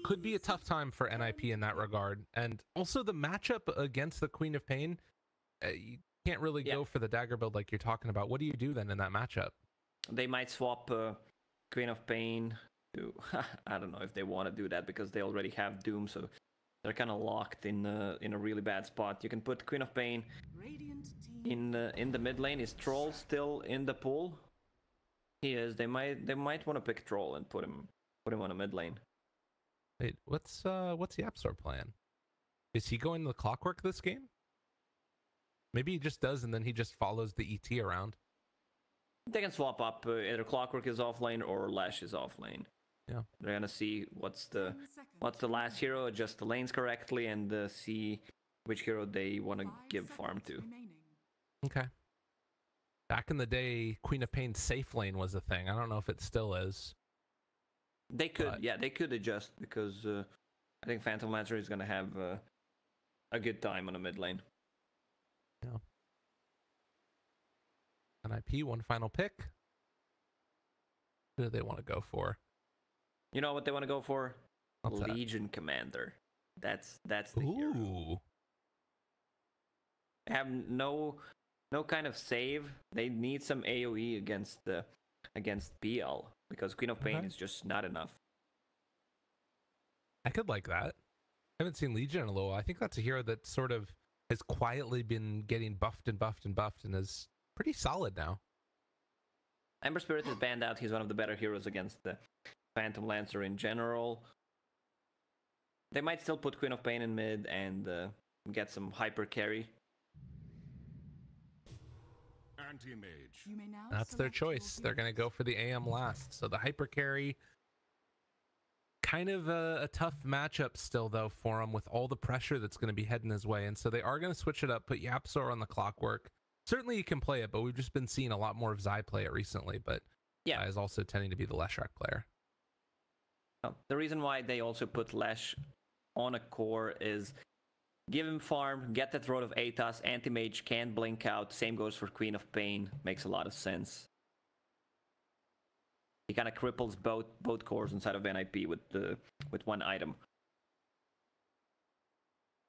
could be a tough time for NiP in that regard. And also the matchup against the Queen of Pain, you can't really go for the dagger build like you're talking about. What do you do then in that matchup? They might swap Queen of Pain to... I don't know if they want to do that because they already have Doom, so they're kind of locked in a really bad spot. You can put Queen of Pain in the mid lane. Is Troll still in the pool? He is. They might want to pick Troll and put him on a mid lane. Wait, what's YapzOr plan? Is he going to the Clockwork this game? Maybe he just does, and then he just follows the ET around. They can swap up. Either Clockwork is off lane or Lash is off lane. Yeah, they're gonna see what's the last hero, adjust the lanes correctly, and see which hero they want to give farm to. Okay. Back in the day, Queen of Pain's safe lane was a thing. I don't know if it still is. They could, yeah, they could adjust because I think Phantom Lancer is gonna have a good time on a mid lane. Yeah. NiP, one final pick. Who do they want to go for? You know what they want to go for? What's Legion that? Commander. That's the hero. They have no kind of save. They need some AoE against BL because Queen of Pain is just not enough. I could like that. I haven't seen Legion in a little while. I think that's a hero that sort of has quietly been getting buffed and buffed and buffed and is pretty solid now. Ember Spirit is banned out. He's one of the better heroes against the Phantom Lancer in general. They might still put Queen of Pain in mid and get some hyper carry. Anti-mage. That's their choice. They're going to go for the AM last. So the hyper carry, kind of a tough matchup still though for him with all the pressure that's going to be heading his way. And so they are going to switch it up, put YapzOr on the Clockwork. Certainly you can play it, but we've just been seeing a lot more of Zai play it recently. But yeah, Zai is also tending to be the Leshrac player. The reason why they also put Lesh on a core is give him farm, get that Throat of Atos, Anti-Mage can't blink out, same goes for Queen of Pain, makes a lot of sense. He kind of cripples both cores inside of NiP with one item.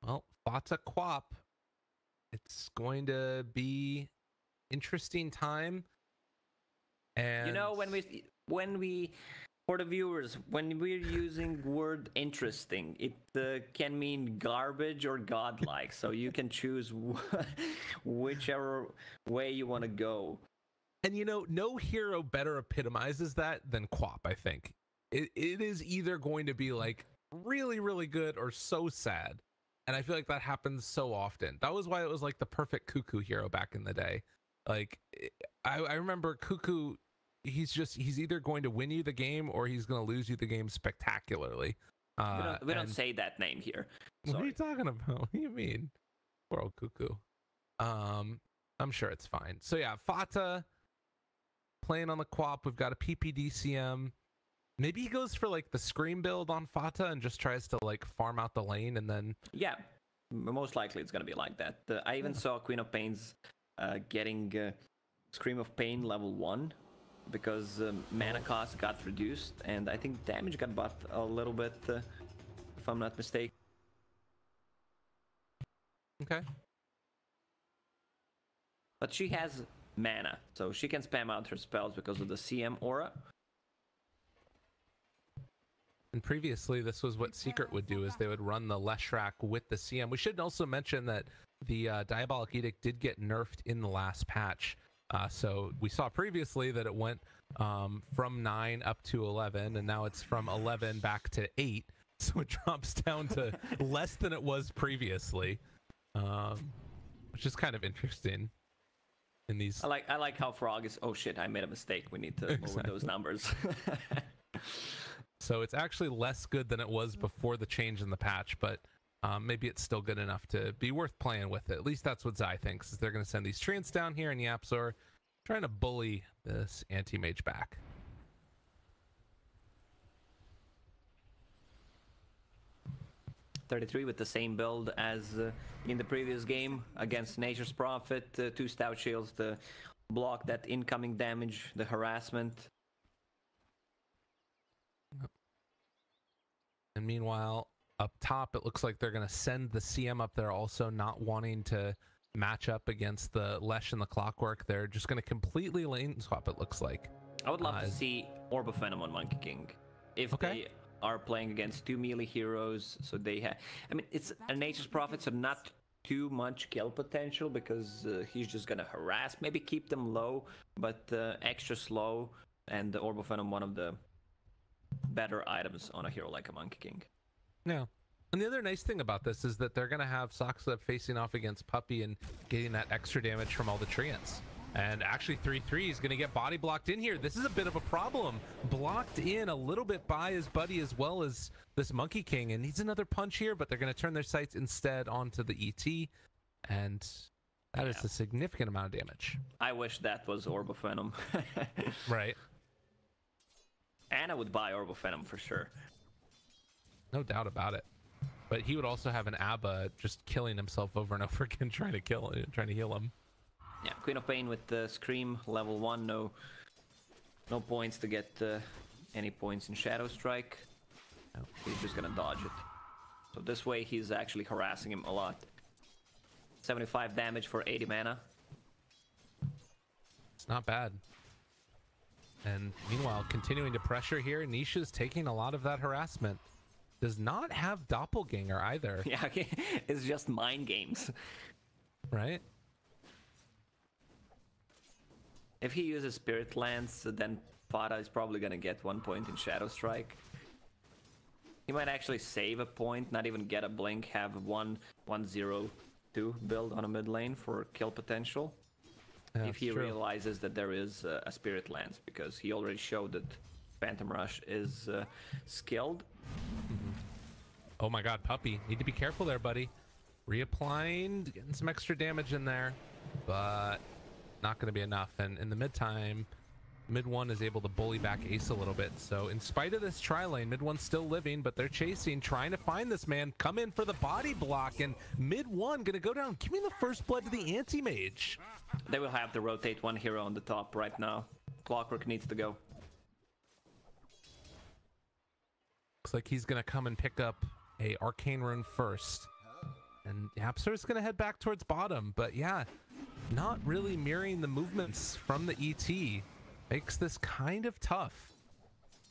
Well, Fata Quap. It's going to be interesting time. And you know, when we for the viewers, when we're using word interesting, it can mean garbage or godlike. So you can choose whichever way you want to go. And you know, no hero better epitomizes that than Quap, I think. It is either going to be like really, really good or so sad. And I feel like that happens so often. That was why it was like the perfect Cuckoo hero back in the day. Like, I remember Cuckoo, he's either going to win you the game or he's going to lose you the game spectacularly. We don't say that name here. Sorry. What are you talking about? What do you mean? Poor old Cuckoo. I'm sure it's fine. So yeah, Fata playing on the Quap. We've got a PPDCM. Maybe he goes for like the Scream build on Fata and just tries to like farm out the lane and then... Yeah, most likely it's going to be like that. I even saw Queen of Pain's getting Scream of Pain level 1 because mana cost got reduced and I think damage got buffed a little bit, if I'm not mistaken. Okay. But she has mana, so she can spam out her spells because of the CM aura. And previously, this was what Secret would do, is they would run the Leshrac with the CM. We should also mention that the Diabolic Edict did get nerfed in the last patch. So we saw previously that it went from 9 up to 11, and now it's from 11 back to 8. So it drops down to less than it was previously, which is kind of interesting. In these, I like how Frog is. Oh shit! I made a mistake. We need to lower those numbers. So it's actually less good than it was before the change in the patch, but maybe it's still good enough to be worth playing with it. At least that's what Zai thinks, is they're going to send these treants down here, and YapzOr trying to bully this anti-mage back. $33 with the same build as in the previous game against Nature's Prophet. 2 Stout Shields to block that incoming damage, the harassment. And meanwhile, up top, it looks like they're going to send the CM up there also, not wanting to match up against the Lesh and the Clockwork. They're just going to completely lane swap, it looks like. I would love to see Orb of Venom on Monkey King. If they are playing against 2 melee heroes, so they have... I mean, it's a Nature's Prophet, so not too much kill potential, because he's just going to harass, maybe keep them low, but extra slow, and the Orb of Venom, one of the better items on a hero like a Monkey King. Yeah. And the other nice thing about this is that they're going to have Soxlab facing off against Puppey and getting that extra damage from all the treants. And actually 3-3 is going to get body blocked in here. This is a bit of a problem. Blocked in a little bit by his buddy as well as this Monkey King. And needs another punch here, but they're going to turn their sights instead onto the ET. And that is a significant amount of damage. I wish that was Orb of Venom. Right. And I would buy Orb of Venom for sure. No doubt about it. But he would also have an ABBA just killing himself over and over again, trying to heal him. Yeah, Queen of Pain with the Scream, level 1, no points to get any points in Shadow Strike. No, he's just gonna dodge it. So this way he's actually harassing him a lot. 75 damage for 80 mana. It's not bad. And meanwhile, continuing to pressure here, Nisha's taking a lot of that harassment. Does not have Doppelganger either. Yeah, okay. It's just mind games. Right? If he uses Spirit Lance, then Fata is probably gonna get 1 point in Shadow Strike. He might actually save a point, not even get a blink, have 1-1-0-2 build on a mid lane for kill potential. Yeah, if he realizes that there is a Spirit Lance, because he already showed that Phantom Rush is skilled. Oh my god, Puppey. Need to be careful there, buddy. Reapplying, getting some extra damage in there, but not going to be enough. And in the mid-time, mid one is able to bully back Ace a little bit. So in spite of this tri-lane, mid one's still living, but they're chasing, trying to find this man. Come in for the body block, and mid one going to go down. Give me the first blood to the anti-mage. They will have to rotate one hero on the top right now. Clockwork needs to go. Looks like he's going to come and pick up a Arcane Rune first. And YapzOr is going to head back towards bottom. But yeah, not really mirroring the movements from the ET. Makes this kind of tough.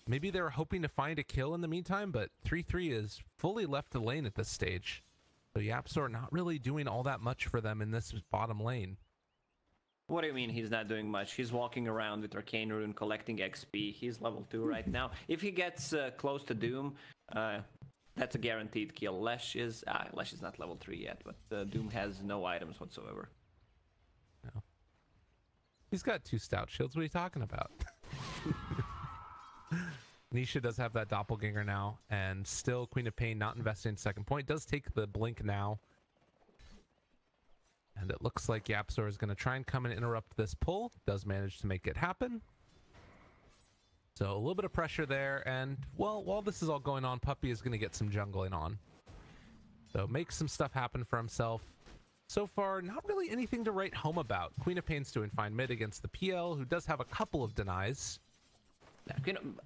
Maybe they were hoping to find a kill in the meantime, but 3-3 is fully left the lane at this stage. So YapzOr not really doing all that much for them in this bottom lane. What do you mean he's not doing much? He's walking around with Arcane Rune, collecting XP. He's level 2 right now. If he gets close to Doom, that's a guaranteed kill. Lesh is not level 3 yet, but Doom has no items whatsoever. No. He's got 2 stout shields. What are you talking about? Nisha does have that doppelganger now, and still Queen of Pain not investing in second point. Does take the blink now. And it looks like YapzOr is going to try and come and interrupt this pull. Does manage to make it happen. So a little bit of pressure there. And, well, while this is all going on, Puppey is going to get some jungling on. So makes some stuff happen for himself. So far, not really anything to write home about. Queen of Pain's doing fine mid against the PL, who does have a couple of denies.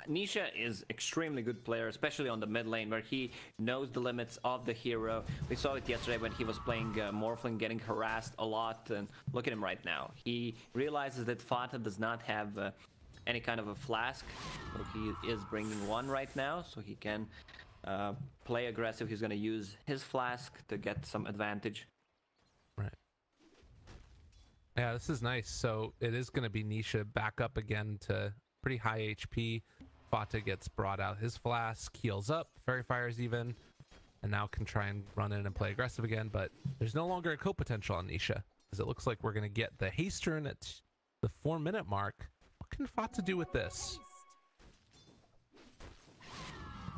Nisha is extremely good player, especially on the mid lane, where he knows the limits of the hero. We saw it yesterday when he was playing Morphling, getting harassed a lot, and look at him right now. He realizes that Fata does not have any kind of a flask, so he is bringing one right now, so he can play aggressive. He's going to use his flask to get some advantage. Right. Yeah, this is nice. So it is going to be Nisha back up again to pretty high HP. Fata gets brought out his flask, heals up, Fairy Fires even, and now can try and run in and play aggressive again, but there's no longer a co-potential on Nisha, because it looks like we're going to get the haste turn at the 4-minute mark. What can Fata do with this?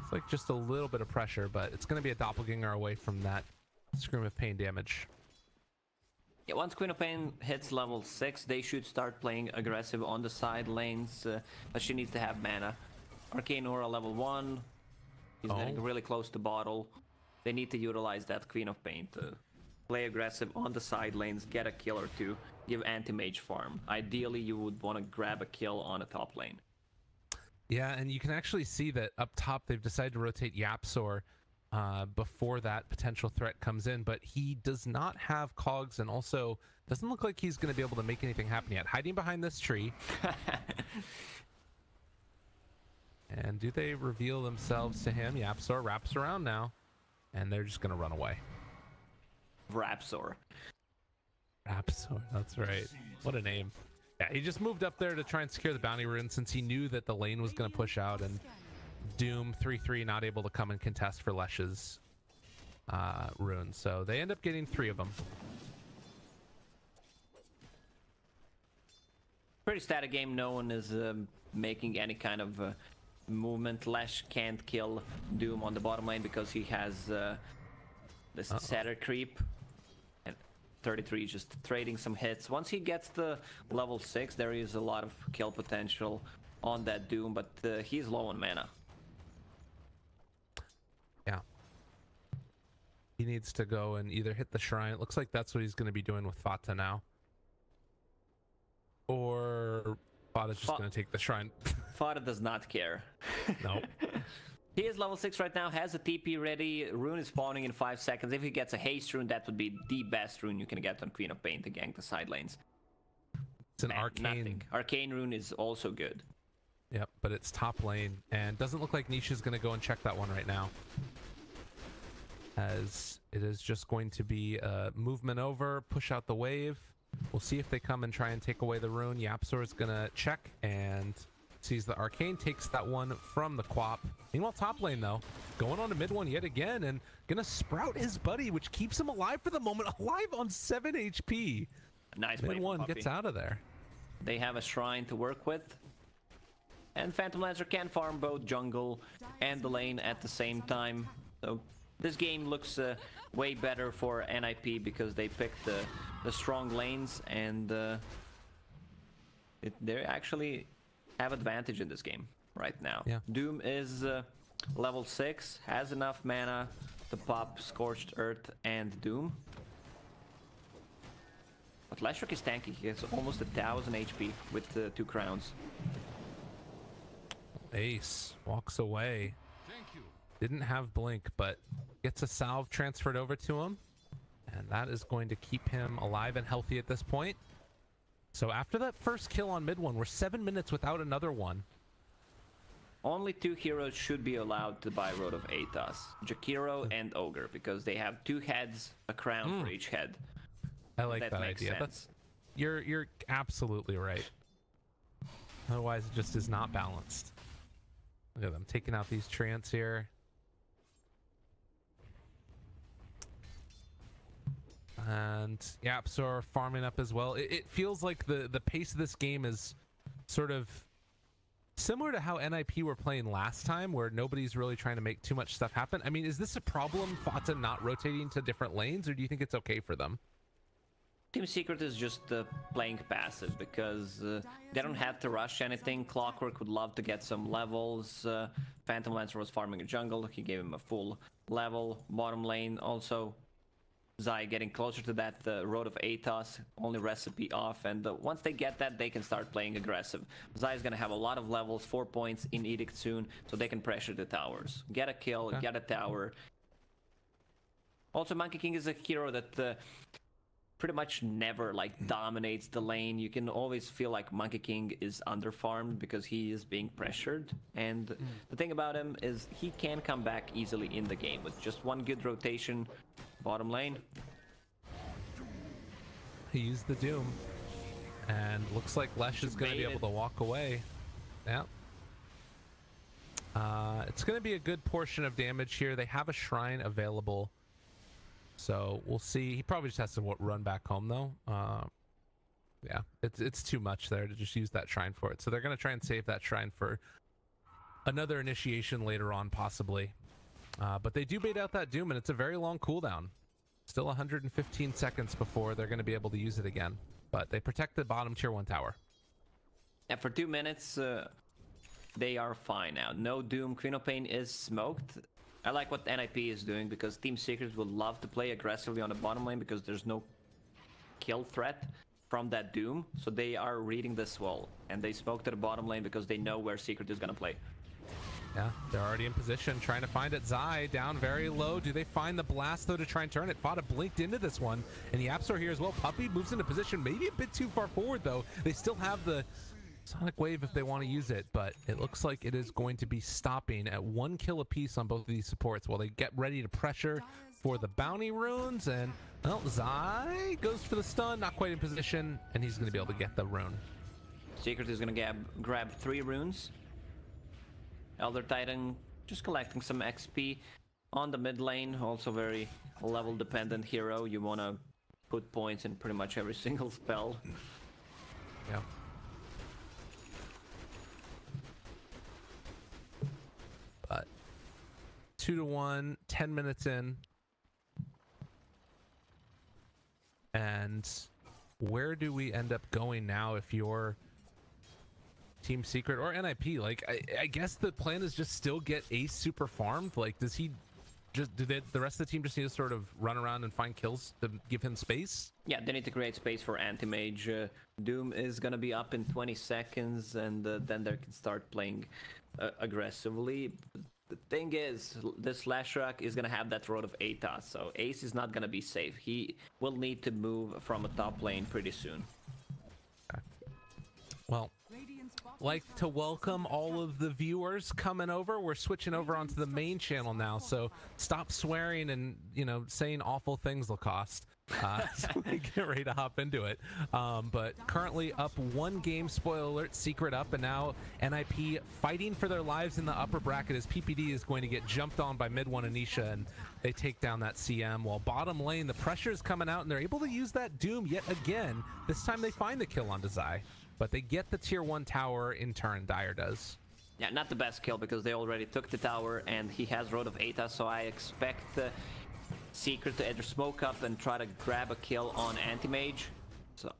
It's like just a little bit of pressure, but it's going to be a doppelganger away from that Scream of Pain damage. Yeah, once Queen of Pain hits level 6, they should start playing aggressive on the side lanes, but she needs to have mana. Arcane Aura level 1, he's getting really close to bottle. They need to utilize that Queen of Pain to play aggressive on the side lanes, get a kill or two, give anti-mage farm. Ideally, you would want to grab a kill on a top lane. Yeah, and you can actually see that up top they've decided to rotate YapzOr before that potential threat comes in, but he does not have cogs and also doesn't look like he's going to be able to make anything happen yet. Hiding behind this tree. And do they reveal themselves to him? YapzOr wraps around now, and they're just going to run away. YapzOr. YapzOr, that's right. What a name. Yeah, he just moved up there to try and secure the bounty rune since he knew that the lane was going to push out, and Doom 3-3 not able to come and contest for Lesh's rune. So they end up getting 3 of them. Pretty static game. No one is making any kind of movement. Lesh can't kill Doom on the bottom lane because he has this setter creep. 33 just trading some hits. Once he gets the level 6, there is a lot of kill potential on that Doom, but he's low on mana. Yeah. He needs to go and either hit the shrine. It looks like that's what he's going to be doing with Fata now. Or Fata's just going to take the shrine. Fata does not care. Nope. He is level 6 right now, has a TP ready. Rune is spawning in 5 seconds. If he gets a haste rune, that would be the best rune you can get on Queen of Pain to gank the side lanes. It's an arcane. Nothing. Arcane rune is also good. Yep, but it's top lane, and doesn't look like Nisha's going to go and check that one right now. As it is just going to be movement over, push out the wave. We'll see if they come and try and take away the rune. YapzOr is going to check and sees the arcane, takes that one from the Quap. Meanwhile, top lane though, going on to mid one yet again and gonna sprout his buddy, which keeps him alive for the moment, alive on 7 HP. Nice mid play one Puppey. Gets out of there. They have a shrine to work with, and Phantom Lancer can farm both jungle and the lane at the same time. So this game looks way better for NiP because they picked the strong lanes, and they actually have advantage in this game right now. Yeah. Doom is level 6, has enough mana to pop Scorched Earth and Doom. But Leshuk is tanky. He has almost 1,000 HP with 2 crowns. Ace walks away. Didn't have blink, but gets a salve transferred over to him, and that is going to keep him alive and healthy at this point. So after that first kill on mid one, we're 7 minutes without another one. Only 2 heroes should be allowed to buy Road of Aethos, Jakiro and Ogre, because they have 2 heads, a crown for each head. I like that makes idea. Sense. You're absolutely right. Otherwise, it just is not balanced. Look at them taking out these treants here. And YapzOr farming up as well. It feels like the pace of this game is sort of similar to how NiP were playing last time, where nobody's really trying to make too much stuff happen. I mean, is this a problem, Fata not rotating to different lanes, or do you think it's okay for them? Team Secret is just playing passive because they don't have to rush anything. Clockwork would love to get some levels. Phantom Lancer was farming a jungle. He gave him a full level. Bottom lane also. Zai getting closer to that Road of Aethos, only recipe off, and once they get that, they can start playing aggressive. Zai is going to have a lot of levels, 4 points in Edict soon, so they can pressure the towers. Get a kill, get a tower. Also, Monkey King is a hero that pretty much never dominates the lane. You can always feel like Monkey King is underfarmed because he is being pressured, and the thing about him is he can come back easily in the game with just one good rotation. Bottom lane. He used the Doom, and looks like Lesh is going to be able to walk away. Yeah. It's going to be a good portion of damage here. They have a shrine available, so we'll see. He probably just has to run back home though. Yeah, it's too much there to just use that shrine for it. So they're going to try and save that shrine for another initiation later on, possibly. But they do bait out that Doom, and it's a very long cooldown. Still 115 seconds before they're going to be able to use it again. But they protect the bottom tier 1 tower. Yeah, for 2 minutes, they are fine now. No Doom. Queen of Pain is smoked. I like what NiP is doing because Team Secret would love to play aggressively on the bottom lane because there's no kill threat. from that Doom, so they are reading this well, and they spoke to the bottom lane because they know where Secret is gonna play. Yeah, they're already in position, trying to find it. Zai down very low. Do they find the blast, though, to try and turn it? Fada blinked into this one, and the YapzOr here as well. Puppey moves into position, maybe a bit too far forward, though. They still have the Sonic Wave if they want to use it, but it looks like it is going to be stopping at 1 kill apiece on both of these supports while they get ready to pressure for the bounty runes. And, well, Zai goes for the stun, not quite in position, and he's going to be able to get the rune. Secret is going to grab 3 runes. Elder Titan just collecting some XP on the mid lane, also very level dependent hero. You want to put points in pretty much every single spell. Yeah. But 2-1, 10 minutes in. And where do we end up going now if you're Team Secret or NiP? Like, I guess the plan is just still get Ace super farmed. Like, does he just, the rest of the team just need to sort of run around and find kills to give him space? Yeah, they need to create space for Anti-Mage. Doom is gonna be up in 20 seconds, and then they can start playing aggressively. The thing is, this Lashrak is gonna have that road of ATA, so Ace is not gonna be safe. He will need to move from a top lane pretty soon. Okay. Well, like to welcome all of the viewers coming over. We're switching over onto the main channel now, so stop swearing and, you know, saying awful things, Lacoste. So we get ready to hop into it. But currently up 1 game, spoiler alert, Secret up, and now NiP fighting for their lives in the upper bracket as PPD is going to get jumped on by mid 1 and Nisha, and they take down that CM. While bottom lane, the pressure is coming out, and they're able to use that Doom yet again. This time they find the kill on Zai, but they get the tier 1 tower in turn. Dire does. Yeah, not the best kill because they already took the tower, and he has Road of ATA, so I expect Secret to either smoke up and try to grab a kill on Anti-Mage. So,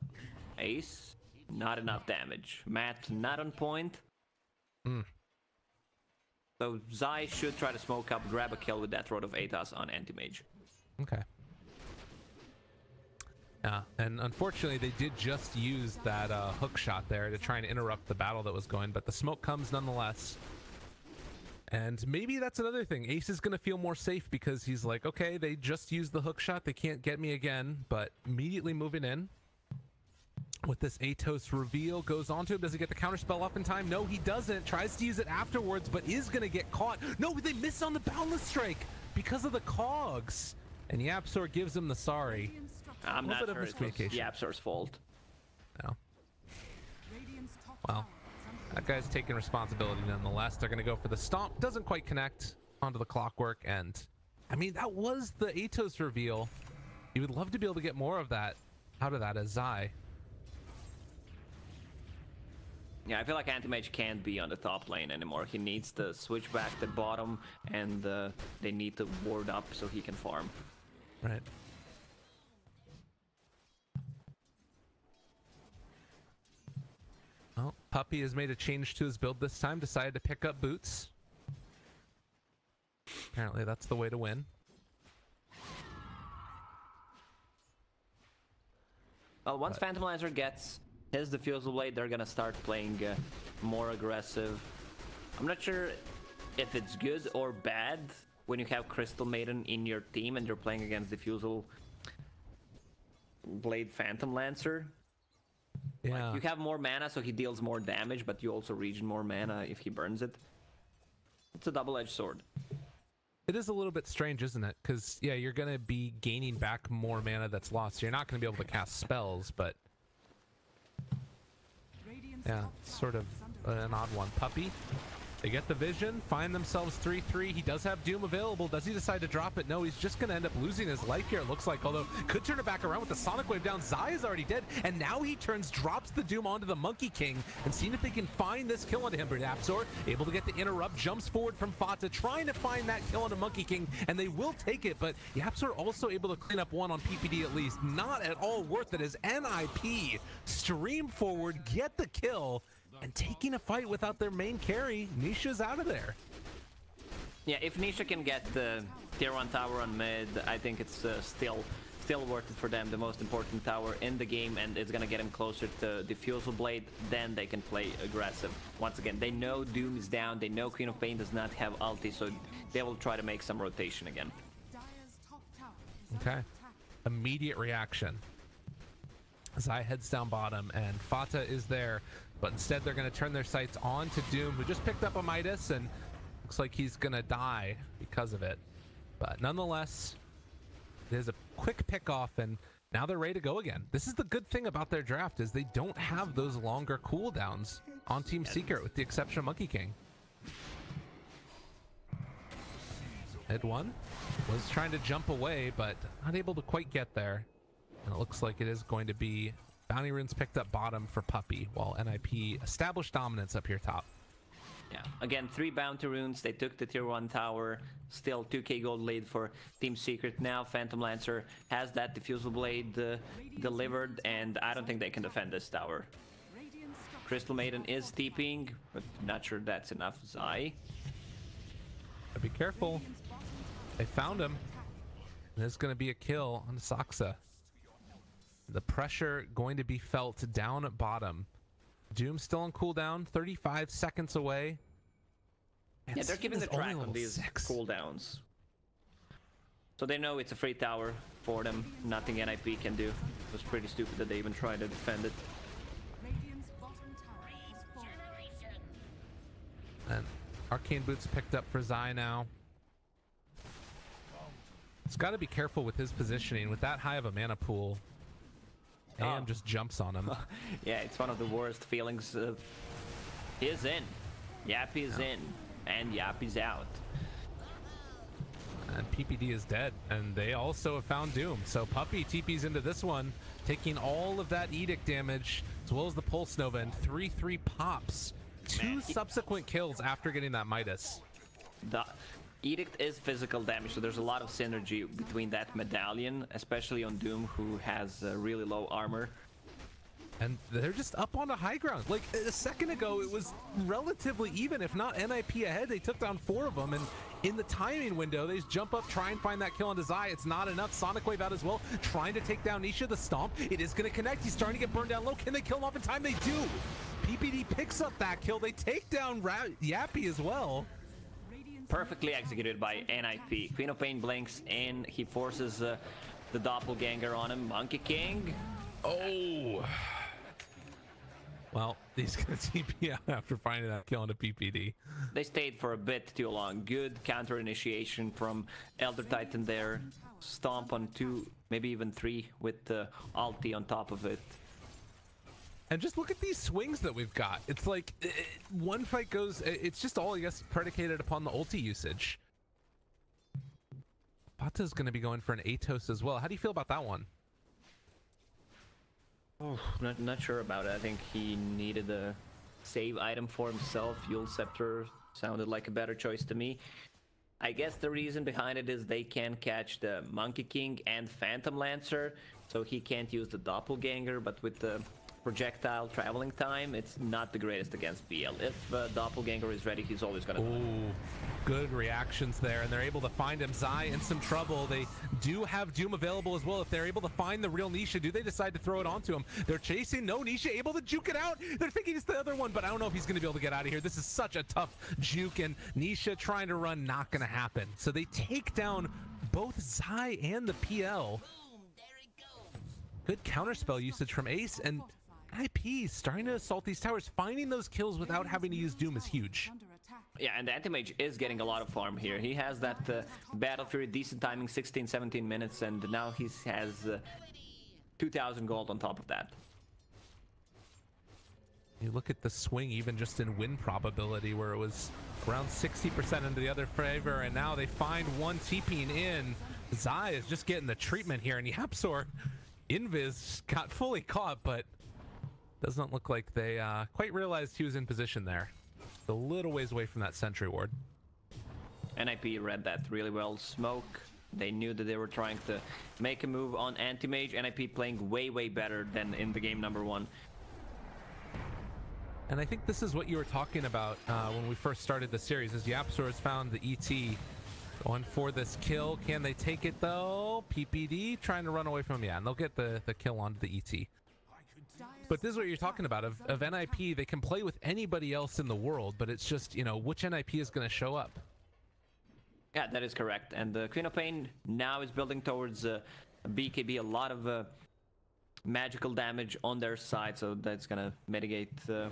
Ace, not enough damage. Matt, not on point. So Zai should try to smoke up, grab a kill with that Road of ATAs on Anti-Mage. Okay. Yeah, and unfortunately they did just use that hook shot there to try and interrupt the battle that was going, but the smoke comes nonetheless. And maybe that's another thing. Ace is going to feel more safe because he's like, okay, they just used the hook shot, they can't get me again, but immediately moving in with this Atos reveal, goes onto him. Does he get the counter spell off in time? No, he doesn't. Tries to use it afterwards, but is going to get caught. No, they miss on the Boundless Strike because of the cogs. And YapzOr gives him the sorry. I'm not sure it was YapzOr's fault. No. Well, that guy's taking responsibility nonetheless. They're going to go for the stomp. Doesn't quite connect onto the clockwork. And, I mean, that was the Atos reveal. You would love to be able to get more of that out of that as Zai. Yeah, I feel like Anti-Mage can't be on the top lane anymore. He needs to switch back to bottom, and they need to ward up so he can farm. Right. Well, Puppey has made a change to his build this time, decided to pick up boots. Apparently that's the way to win. Well, once Phantom Lancer gets his Diffusal Blade, they're gonna start playing more aggressive. I'm not sure if it's good or bad when you have Crystal Maiden in your team and you're playing against Diffusal Blade Phantom Lancer. Yeah. Like, you have more mana, so he deals more damage, but you also regen more mana if he burns it. It's a double-edged sword. It is a little bit strange, isn't it? Because, yeah, you're going to be gaining back more mana that's lost. So you're not going to be able to cast spells, but... yeah, it's sort of an odd one. Puppey, they get the vision, find themselves 3-3. He does have Doom available. Does he decide to drop it? No, he's just going to end up losing his life here, it looks like. Although, could turn it back around with the Sonic Wave down. Zai is already dead, and now he drops the Doom onto the Monkey King, and seeing if they can find this kill onto him. But YapzOr, able to get the interrupt, jumps forward from Fata, trying to find that kill onto Monkey King, and they will take it, but YapzOr also able to clean up one on PPD at least. Not at all worth it as NiP stream forward, get the kill, and taking a fight without their main carry. Nisha's out of there. Yeah, if Nisha can get the tier 1 tower on mid, I think it's still still worth it for them, the most important tower in the game, and it's gonna get them closer to Diffusal Blade. Then they can play aggressive. Once again, they know Doom is down, they know Queen of Pain does not have ulti, so they will try to make some rotation again. Okay. Immediate reaction. Zai heads down bottom, and Fata is there, but instead they're going to turn their sights on to Doom, who just picked up a Midas, and looks like he's going to die because of it. But nonetheless, there's a quick pick off, and now they're ready to go again. This is the good thing about their draft, is they don't have those longer cooldowns on Team Secret, with the exception of Monkey King. Head one was trying to jump away, but not able to quite get there. And it looks like it is going to be Bounty Runes picked up bottom for Puppey, while NiP established dominance up here top. Yeah, again, 3 Bounty Runes. They took the tier 1 tower. Still 2k gold lead for Team Secret. Now Phantom Lancer has that Diffusal Blade delivered, and I don't think they can defend this tower. Crystal Maiden is TPing, but not sure that's enough. Zai. Be careful. They found him. There's going to be a kill on Saksa. The pressure going to be felt down at bottom. Doom still on cooldown, 35 seconds away. Yeah, they're keeping the track on these cooldowns. So they know it's a free tower for them. Nothing NiP can do. It was pretty stupid that they even tried to defend it. And Arcane Boots picked up for Zai now. He's got to be careful with his positioning. With that high of a mana pool, AM just jumps on him. Yeah, it's one of the worst feelings. He is in. Yappy is in. And Yappy's out. And PPD is dead. And they also have found Doom. So Puppey TP's into this one, taking all of that Edict damage, as well as the Pulse Nova, and 3-3 pops. 2 subsequent kills after getting that Midas. The Edict is physical damage, so there's a lot of synergy between that medallion, especially on Doom, who has really low armor. And they're just up on the high ground. Like a second ago, it was relatively even, if not NiP ahead. They took down 4 of them, and in the timing window, they just jump up, try and find that kill on Zai. It's not enough. Sonic Wave out as well, trying to take down Nisha. The stomp, it is going to connect. He's starting to get burned down low. Can they kill him off in time? They do. PPD picks up that kill. They take down Yappy as well. Perfectly executed by NiP. Queen of Pain blinks in. He forces the doppelganger on him. Monkey King. Oh. Well, he's going to TP out after finding that kill into PPD. They stayed for a bit too long. Good counter initiation from Elder Titan there. Stomp on 2, maybe even 3 with the ulti on top of it. And just look at these swings that we've got. It's like one fight goes, it's just all, I guess, predicated upon the ulti usage. Bata's going to be going for an Atos as well. How do you feel about that one? Oh, not sure about it. I think he needed a save item for himself. Yule Scepter sounded like a better choice to me. I guess the reason behind it is they can catch the Monkey King and Phantom Lancer, so he can't use the doppelganger, but with the projectile traveling time, it's not the greatest against BL. If doppelganger is ready, he's always gonna die. Good reactions there, and they're able to find him. Zai in some trouble. They do have Doom available as well. If they're able to find the real Nisha, do they decide to throw it onto him? They're chasing. No, Nisha able to juke it out. They're thinking it's the other one, but I don't know if he's going to be able to get out of here. This is such a tough juke, and Nisha trying to run, not going to happen. So they take down both Zai and the PL. Good counterspell usage from Ace, and NiP starting to assault these towers. Finding those kills without having to use Doom is huge. Yeah, and the Anti-Mage is getting a lot of farm here. He has that Battle Fury, decent timing, 16-17 minutes, and now he has 2,000 gold on top of that. You look at the swing, even just in win probability, where it was around 60% into the other favor, and now they find one TPing in. Zai is just getting the treatment here, and YapzOr, Invis got fully caught, but doesn't look like they quite realized he was in position there. A little ways away from that sentry ward. NiP read that really well. Smoke, they knew that they were trying to make a move on Anti-Mage. NiP playing way better than in the game number 1. And I think this is what you were talking about when we first started the series, is YapzOr has found the ET Going for this kill. Can they take it though? PPD trying to run away from him. Yeah, and they'll get the kill onto the ET. But this is what you're talking about. Of NiP, they can play with anybody else in the world, but it's just, you know, which NiP is going to show up. Yeah, that is correct. And the Queen of Pain now is building towards BKB, a lot of magical damage on their side, so that's going to mitigate a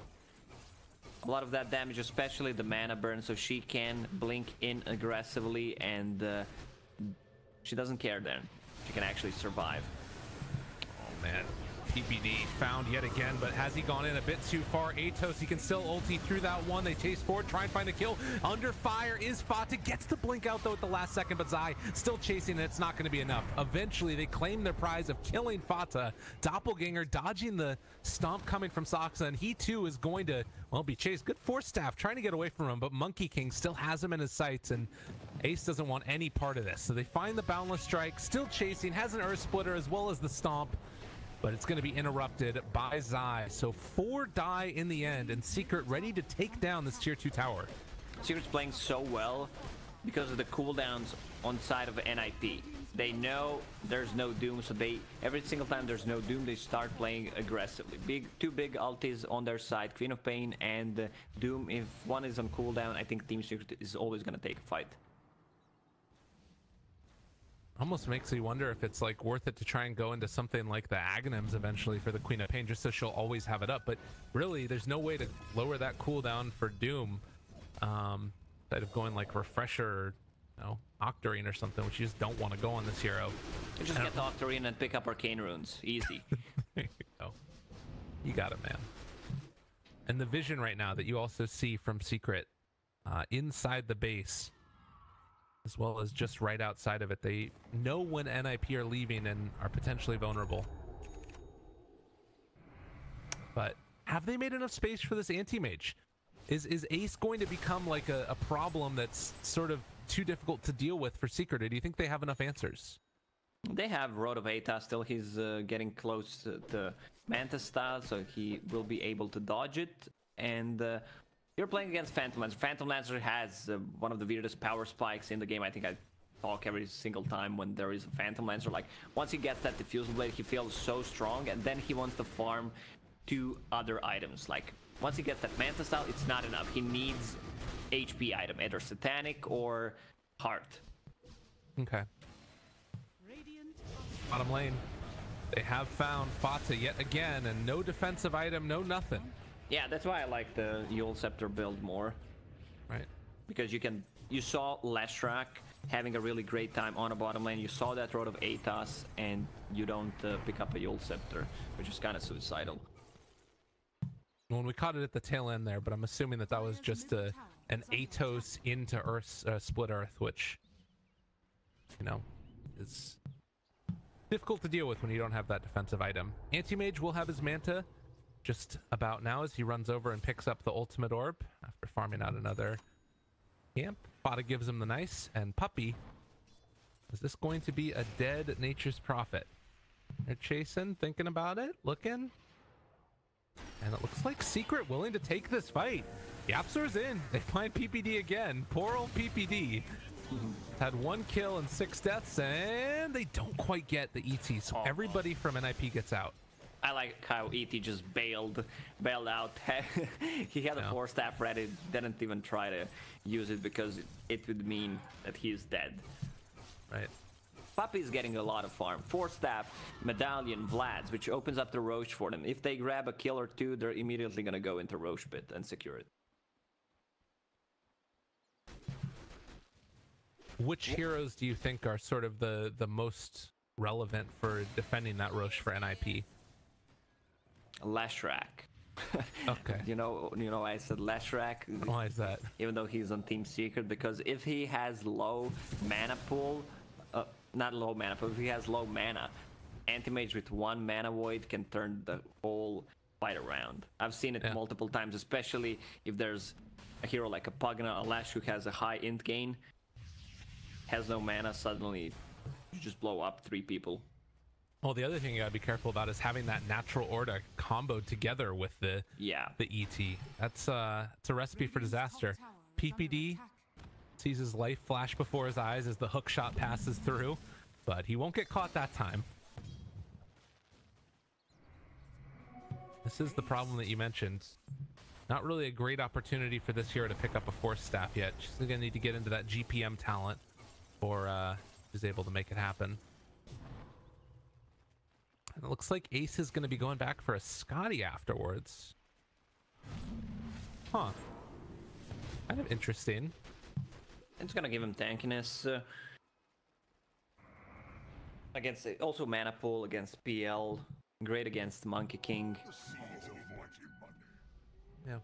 lot of that damage, especially the mana burn, so she can blink in aggressively, and she doesn't care then. She can actually survive. Oh, man. PPD found yet again, but has he gone in a bit too far? Atos, he can still ulti through that one. They chase forward, try and find a kill. Under fire is Fata, gets the blink out though at the last second, but Zai still chasing, and it's not going to be enough. Eventually, they claim their prize of killing Fata. Doppelganger dodging the stomp coming from Saksa, and he too is going to, well, be chased. Good force staff trying to get away from him, but Monkey King still has him in his sights, and Ace doesn't want any part of this. So they find the Boundless Strike, still chasing, has an Earth Splitter as well as the stomp, but it's going to be interrupted by Zai. So 4 die in the end, and Secret ready to take down this tier 2 tower. Secret's playing so well because of the cooldowns on side of NiP. They know there's no Doom, so they, every single time there's no Doom, they start playing aggressively. Two big ultis on their side, Queen of Pain and Doom. If one is on cooldown, I think Team Secret is always going to take a fight. Almost makes me wonder if it's like worth it to try and go into something like the Aghanims eventually for the Queen of Pain, just so she'll always have it up. But really, there's no way to lower that cooldown for Doom, instead of going like Refresher or, you know, Octarine or something, which you just don't want to go on this hero. You just get the Octarine and pick up Arcane Runes. Easy. There you go. You got it, man. And the vision right now that you also see from Secret inside the base, as well as just right outside of it, they know when NiP are leaving and are potentially vulnerable. But have they made enough space for this anti-mage? Is Ace going to become like a problem that's sort of too difficult to deal with for Secret, or do you think they have enough answers? They have Road of Eta still. He's getting close to the Manta style, so he will be able to dodge it. And you're playing against Phantom Lancer. Phantom Lancer has one of the weirdest power spikes in the game. I think I talk every single time when there is a Phantom Lancer. Like, once he gets that Diffusal Blade, he feels so strong, and then he wants to farm 2 other items. Like, once he gets that Manta style, it's not enough. He needs HP item, either Satanic or Heart. Okay. Bottom lane. They have found Fata yet again, and no defensive item, no nothing. Yeah, that's why I like the Yule Scepter build more. Right. Because you saw Leshrac having a really great time on a bottom lane. You saw that Road of Atos, and you don't pick up a Yule Scepter, which is kind of suicidal. When we caught it at the tail end there, but I'm assuming that was just an Atos into Earth, Split Earth, which, you know, is difficult to deal with when you don't have that defensive item. Anti-Mage will have his Manta just about now as he runs over and picks up the ultimate orb after farming out another camp. Fata gives him the nice, and Puppey, is this going to be a dead Nature's Prophet? They're chasing, thinking about it, looking, and it looks like Secret willing to take this fight. YapzOr's in. They find PPD again. Poor old PPD. Had 1 kill and 6 deaths, and they don't quite get the ET, so everybody from NiP gets out. I like how ET just bailed out. He had a 4-staff ready, didn't even try to use it because it would mean that he's dead. Right. Puppey's getting a lot of farm. 4-staff, Medallion, Vlad's, which opens up the Roche for them. If they grab a kill or 2, they're immediately going to go into Roche pit and secure it. Which heroes do you think are sort of the most relevant for defending that Roche for NiP? Leshrac. Okay. You know I said Leshrac. Why is that? Even though he's on Team Secret, because if he has low mana pool, not low mana pool, if he has low mana, Anti-Mage with 1 mana void can turn the whole fight around. I've seen it multiple times, especially if there's a hero like a Pugna, a Lash who has a high int gain, has no mana, suddenly you just blow up 3 people. Well, the other thing you gotta be careful about is having that natural order comboed together with the ET. That's it's a recipe for disaster. PPD Sees his life flash before his eyes as the hook shot passes through, but he won't get caught that time. This is the problem that you mentioned. Not really a great opportunity for this hero to pick up a force staff yet. She's gonna need to get into that GPM talent or she's able to make it happen. And it looks like Ace is gonna be going back for a Scotty afterwards. Huh. Kind of interesting. It's gonna give him tankiness against also mana pool against PL. Great against Monkey King. Yeah.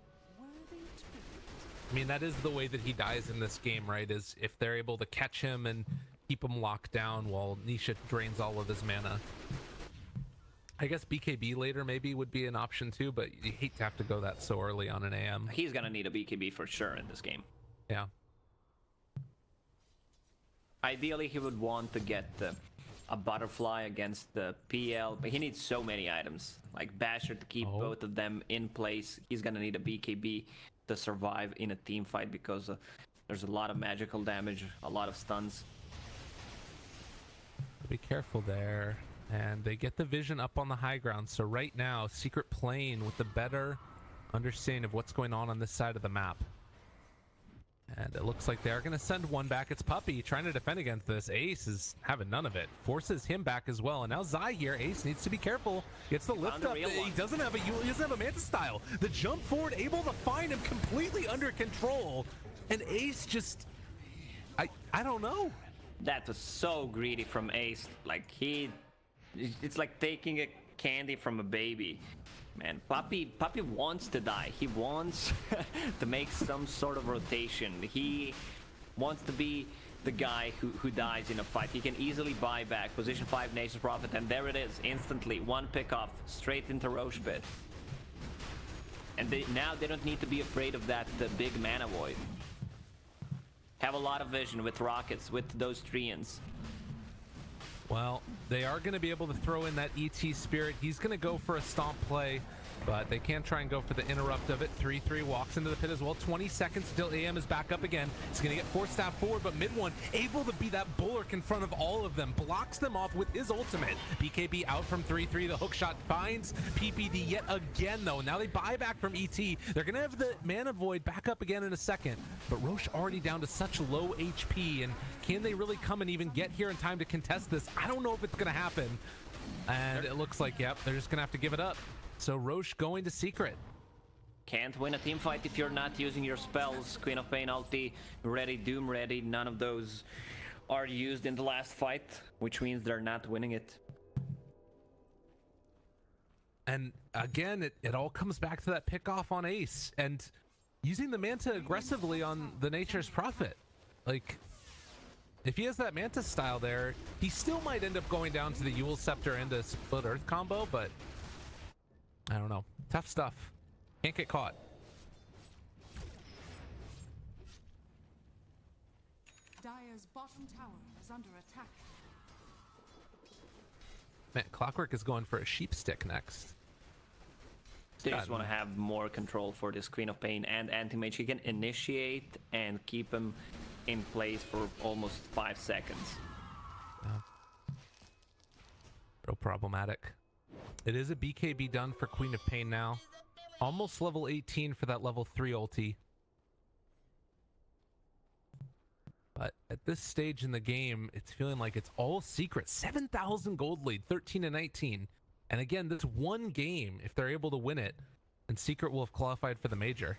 I mean, that is the way that he dies in this game, right? Is if they're able to catch him and keep him locked down while Nisha drains all of his mana. I guess BKB later maybe would be an option too, but you hate to have to go that so early on an AM. He's gonna need a BKB for sure in this game. Yeah. Ideally, he would want to get a butterfly against the PL, but he needs so many items, like Basher to keep both of them in place. He's gonna need a BKB to survive in a team fight because there's a lot of magical damage, a lot of stuns. Be careful there. And they get the vision up on the high ground. So right now, Secret playing with the better understanding of what's going on this side of the map. And it looks like they're going to send one back. It's Puppey trying to defend against this. Ace is having none of it. Forces him back as well. And now Zai here. Ace needs to be careful. Gets the lift up. He doesn't have a Manta style. The jump forward, able to find him completely under control. And Ace just... I don't know. That was so greedy from Ace. Like, it's like taking a candy from a baby. Man, Puppey wants to die. He wants to make some sort of rotation. He wants to be the guy who dies in a fight. He can easily buy back. Position 5 Nation's Prophet, and there it is, instantly. One pick off, straight into Roche Pit. And now they don't need to be afraid of that big mana void. Have a lot of vision with rockets, with those Treants. Well, they are going to be able to throw in that ET Spirit. He's going to go for a stomp play, but they can try and go for the interrupt of it. 3-3 walks into the pit as well. 20 seconds till AM is back up again. He's going to get force staff forward, but mid one able to be that bulwark in front of all of them. Blocks them off with his ultimate. BKB out from 3-3. The hook shot finds PPD yet again, though. Now they buy back from ET. They're going to have the mana void back up again in a second, but Roche already down to such low HP, and can they really come and even get here in time to contest this? I don't know if it's going to happen. And it looks like, yep, they're just going to have to give it up. So Roche going to Secret. Can't win a team fight if you're not using your spells. Queen of Pain ulti ready, Doom ready. None of those are used in the last fight, which means they're not winning it. And again, it all comes back to that pick off on Ace and using the Manta aggressively on the Nature's Prophet. Like, if he has that Manta style there, he still might end up going down to the Eul Scepter and a Split Earth combo, but I don't know. Tough stuff. Can't get caught. Dire's bottom tower is under attack. Man, Clockwork is going for a sheep stick next. They just want to have more control for this Queen of Pain and Anti-Mage. He can initiate and keep him in place for almost 5 seconds. Real problematic. It is a BKB done for Queen of Pain now. Almost level 18 for that level 3 ulti. But at this stage in the game, it's feeling like it's all Secret. 7,000 gold lead, 13-19. And again, this one game, if they're able to win it, then Secret will have qualified for the major.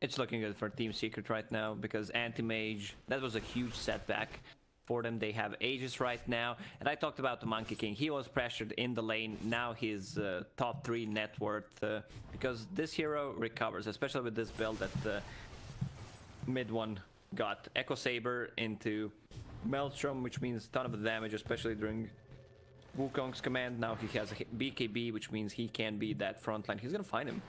It's looking good for Team Secret right now because Anti-Mage, that was a huge setback for them. They have Aegis right now. And I talked about the Monkey King. He was pressured in the lane. Now he's top 3 net worth because this hero recovers, especially with this build that the mid one got. Echo Saber into Maelstrom, which means a ton of damage, especially during Wukong's command. Now he has a BKB, which means he can be that front line. He's gonna find him.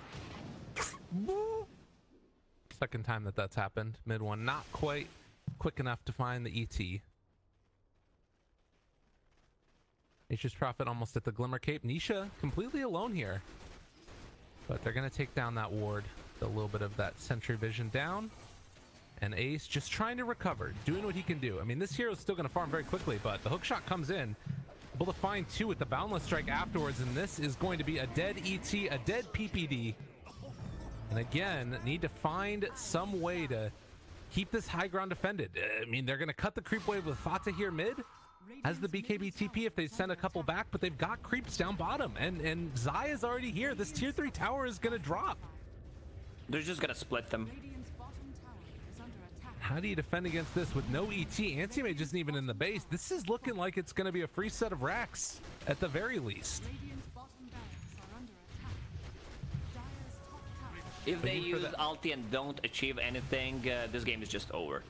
Second time that that's happened. Mid one not quite quick enough to find the ET. Nature's Prophet almost at the Glimmer Cape. Nisha completely alone here. But they're going to take down that ward. A little bit of that Sentry Vision down. And Ace just trying to recover, doing what he can do. I mean, this hero is still going to farm very quickly, but the hookshot comes in. Able to find 2 with the boundless strike afterwards, and this is going to be a dead ET, a dead PPD. And again, need to find some way to keep this high ground defended. I mean, they're going to cut the creep wave with Fata here mid as the BKB TP if they send a couple back, but they've got creeps down bottom, and Zai is already here. This tier 3 tower is going to drop. They're just going to split them. How do you defend against this with no ET? Anti-Mage isn't even in the base. This is looking like it's going to be a free set of racks at the very least. If they use ulti and don't achieve anything, this game is just over.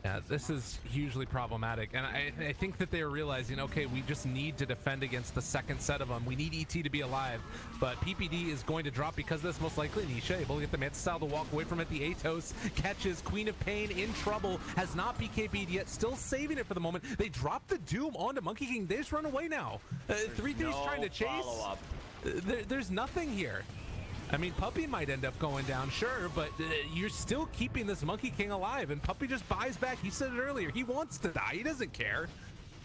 Yeah, this is hugely problematic, and I think that they are realizing, okay, we just need to defend against the second set of them. We need ET to be alive, but PPD is going to drop because of this, most likely. Nisha able to get the Manta Style to walk away from it. The Atos catches Queen of Pain in trouble, has not BKB'd yet, still saving it for the moment. They drop the Doom onto Monkey King. They just run away now. 3-3's trying to chase. There's nothing here. I mean, Puppey might end up going down, sure, but you're still keeping this Monkey King alive, and Puppey just buys back. He said it earlier. He wants to die. He doesn't care.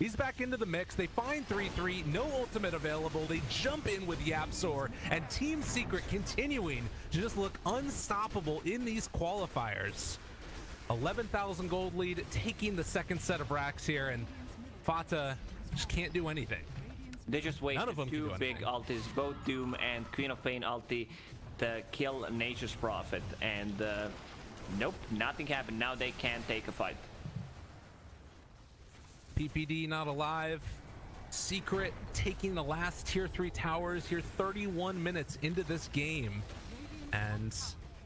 He's back into the mix. They find 3-3, no ultimate available. They jump in with YapzOr, and Team Secret continuing to just look unstoppable in these qualifiers. 11,000 gold lead, taking the second set of racks here, and Fata just can't do anything. They just wasted 2 big ultis, both Doom and Queen of Pain ulti, to kill Nature's Prophet, and nope, nothing happened. Now they can't take a fight. PPD not alive. Secret taking the last tier 3 towers here 31 minutes into this game, and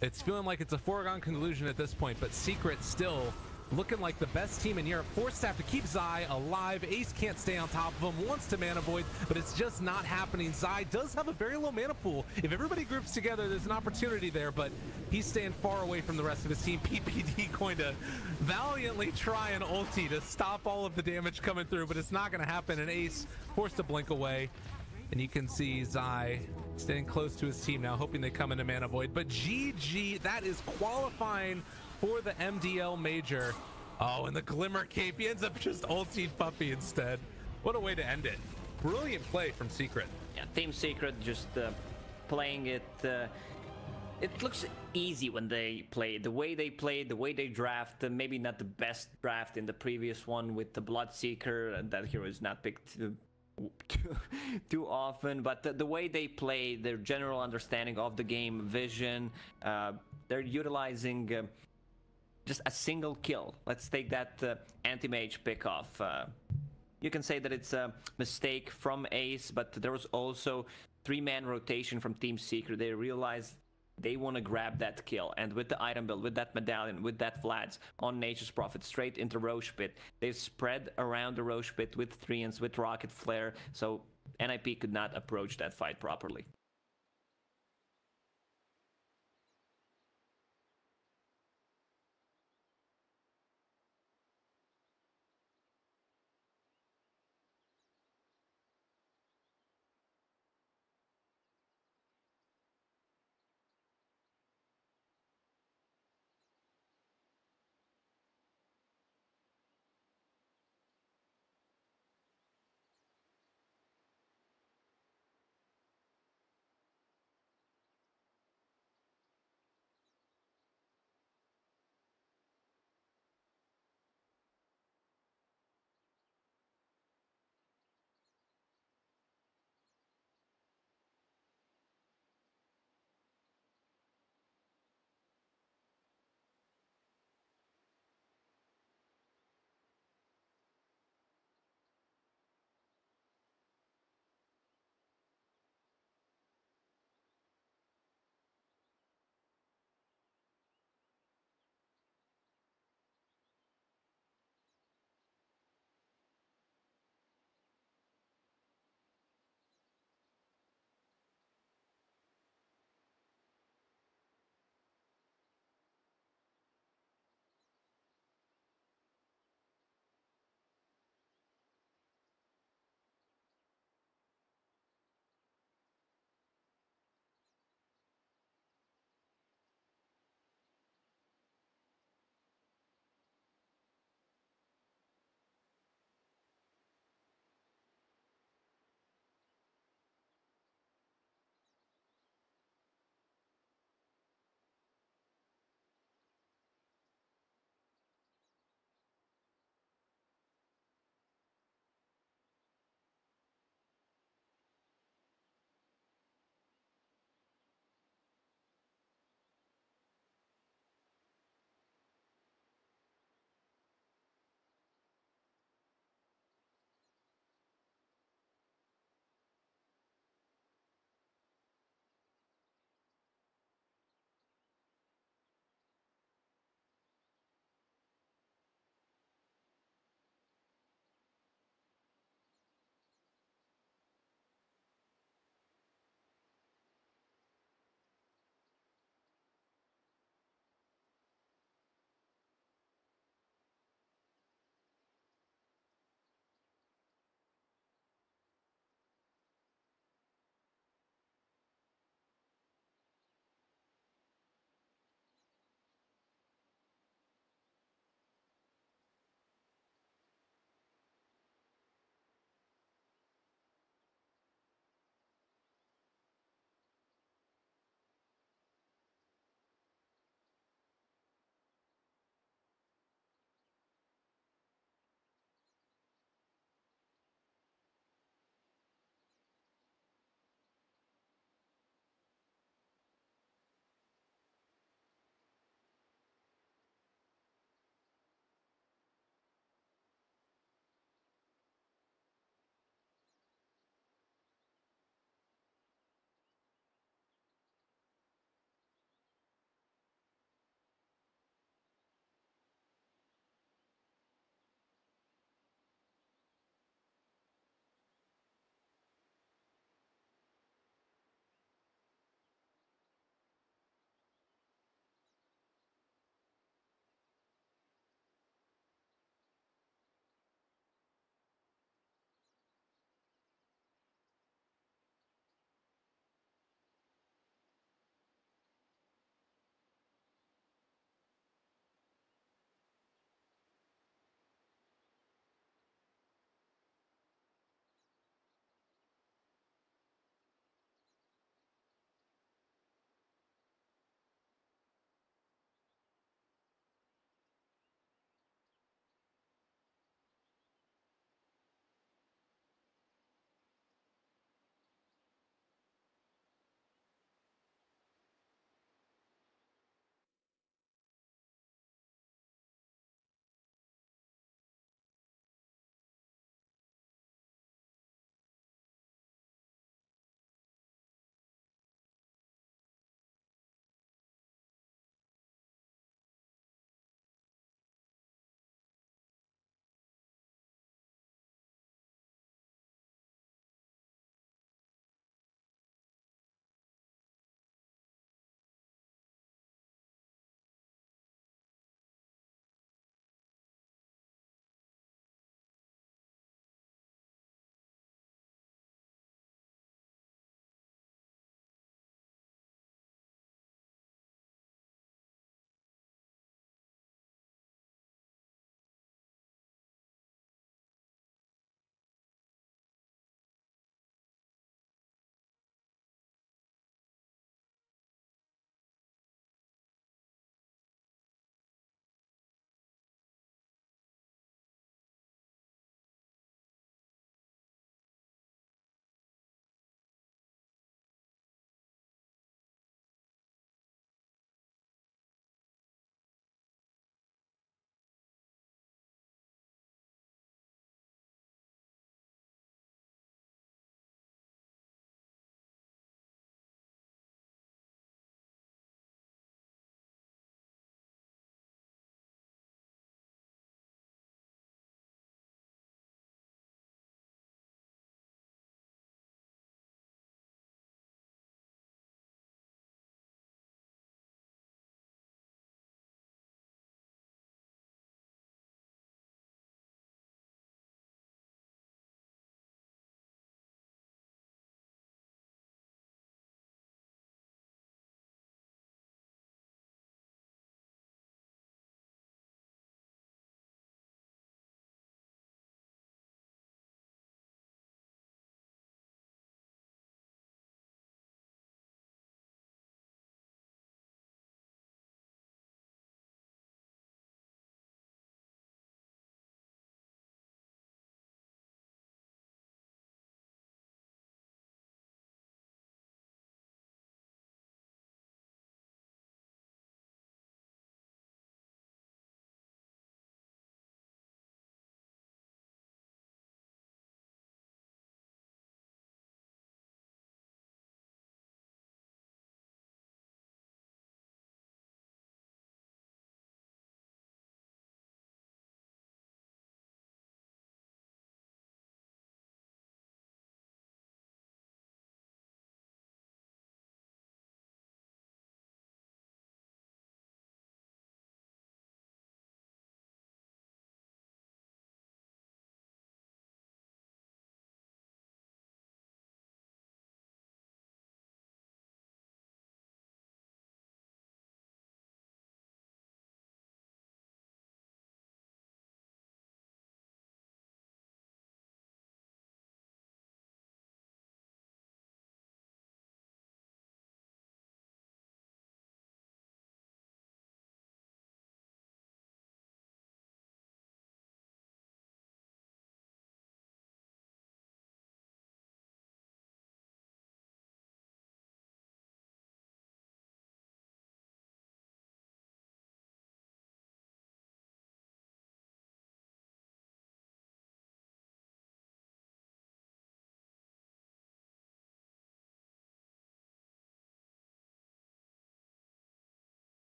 it's feeling like it's a foregone conclusion at this point, but Secret still looking like the best team in Europe. Forced to have to keep Zai alive. Ace can't stay on top of him, wants to mana void, but it's just not happening. Zai does have a very low mana pool. If everybody groups together, there's an opportunity there, but he's staying far away from the rest of his team. PPD going to valiantly try an ulti to stop all of the damage coming through, but it's not going to happen, and Ace forced to blink away. And you can see Zai staying close to his team now, hoping they come into mana void. But GG, that is qualifying for the MDL major. Oh, and the Glimmer Cape, he ends up just ulting Puppey instead. What a way to end it. Brilliant play from Secret. Yeah, Team Secret just playing it. It looks easy when they play. The way they play, the way they draft, maybe not the best draft in the previous one with the Bloodseeker, and that hero is not picked too often, but the way they play, their general understanding of the game, vision, they're utilizing just a single kill. Let's take that anti-mage pick off. You can say that it's a mistake from Ace, but there was also 3-man rotation from Team Secret. They realized they want to grab that kill, and with the item build, with that medallion, with that Vlads on Nature's Prophet straight into Roche Pit, they've spread around the Roche Pit with Treants, with Rocket Flare, so NiP could not approach that fight properly.